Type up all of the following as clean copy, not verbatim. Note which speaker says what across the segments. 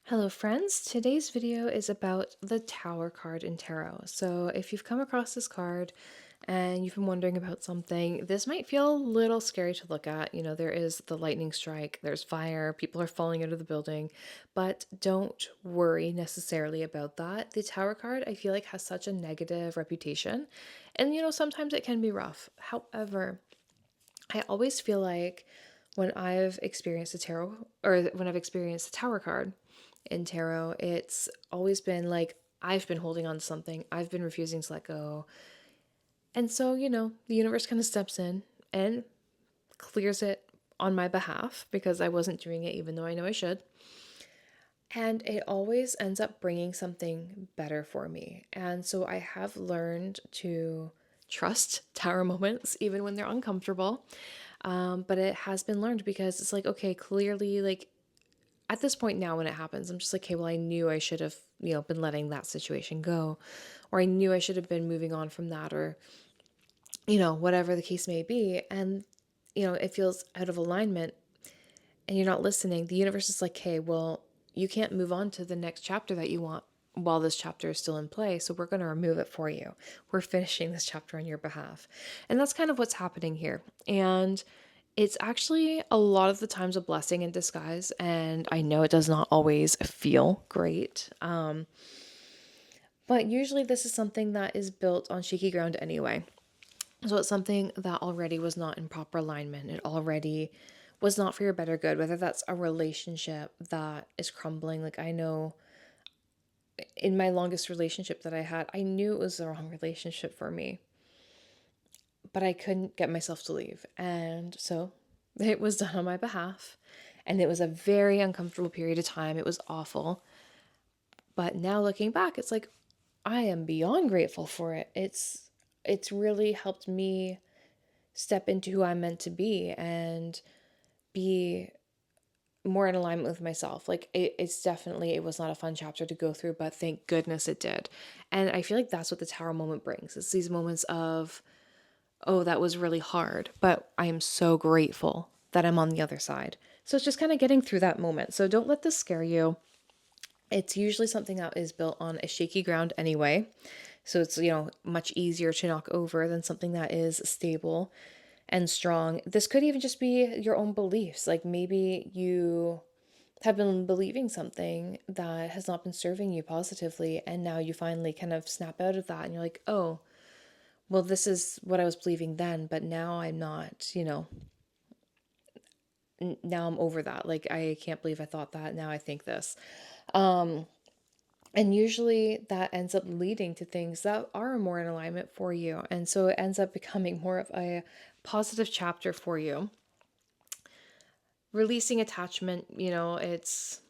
Speaker 1: Hello friends, today's video is about the Tower card in Tarot. So if you've come across this card and you've been wondering about something, this might feel a little scary to look at. You know, there is the lightning strike, there's fire, people are falling out of the building, but don't worry necessarily about that. The Tower card, I feel like, has such a negative reputation, and sometimes it can be rough. However, I always feel like when I've experienced a tarot or when I've experienced a Tower card in tarot, it's always been like I've been holding on to something, I've been refusing to let go. And so, the universe kind of steps in and clears it on my behalf because I wasn't doing it even though I know I should. And it always ends up bringing something better for me. And so I have learned to trust tower moments even when they're uncomfortable. But it has been learned because it's like, okay, clearly, like at this point now when it happens, I'm just like, okay, well, I knew I should have, been letting that situation go, or I knew I should have been moving on from that, or, whatever the case may be. And, it feels out of alignment and you're not listening. The universe is like, hey, well, you can't move on to the next chapter that you want while this chapter is still in play. So we're going to remove it for you. We're finishing this chapter on your behalf. And that's kind of what's happening here. And it's actually a lot of the times a blessing in disguise. And I know it does not always feel great. But usually this is something that is built on shaky ground anyway. So it's something that already was not in proper alignment. It already was not for your better good, whether that's a relationship that is crumbling. Like, I know in my longest relationship that I had, I knew it was the wrong relationship for me, but I couldn't get myself to leave. And so it was done on my behalf. And it was a very uncomfortable period of time. It was awful. But now looking back, it's like I am beyond grateful for it. It's really helped me step into who I'm meant to be and be more in alignment with myself. Like it's definitely, it was not a fun chapter to go through, but thank goodness it did. And I feel like that's what the tower moment brings. It's these moments of, oh, that was really hard, but I am so grateful that I'm on the other side. So it's just kind of getting through that moment. So don't let this scare you. It's usually something that is built on a shaky ground anyway. So it's, much easier to knock over than something that is stable and strong. This could even just be your own beliefs. Like maybe you have been believing something that has not been serving you positively, and now you finally kind of snap out of that and you're like, oh, well, this is what I was believing then, but now I'm not, now I'm over that. Like, I can't believe I thought that. Now I think this. And usually that ends up leading to things that are more in alignment for you. And so it ends up becoming more of a positive chapter for you. Releasing attachment, it's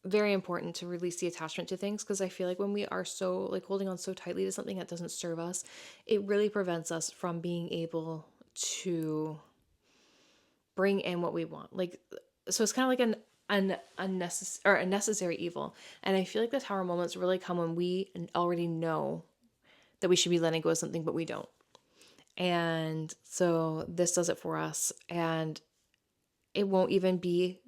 Speaker 1: very important to release the attachment to things because I feel like when we are so like holding on so tightly to something that doesn't serve us, it really prevents us from being able to bring in what we want. Like, so it's kind of like an unnecessary or a necessary evil. And I feel like the tower moments really come when we already know that we should be letting go of something, but we don't. And so this does it for us. And it won't even be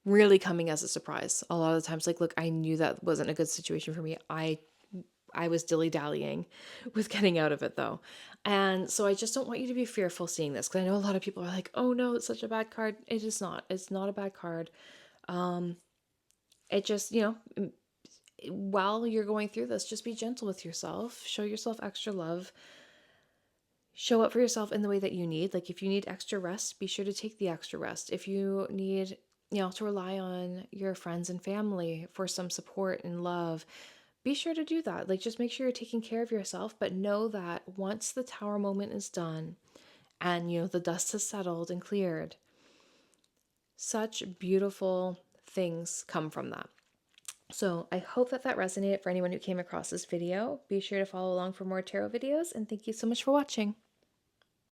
Speaker 1: really coming as a surprise. A lot of the times, like, look, I knew that wasn't a good situation for me. I was dilly-dallying with getting out of it though. And so I just don't want you to be fearful seeing this because I know a lot of people are like, oh no, it's such a bad card. It is not. It's not a bad card. It just, while you're going through this, just be gentle with yourself. Show yourself extra love. Show up for yourself in the way that you need. Like if you need extra rest, be sure to take the extra rest. If you need, to rely on your friends and family for some support and love, be sure to do that. Like just make sure you're taking care of yourself, but know that once the tower moment is done and the dust has settled and cleared, such beautiful things come from that. So I hope that that resonated for anyone who came across this video. Be sure to follow along for more tarot videos, and thank you so much for watching.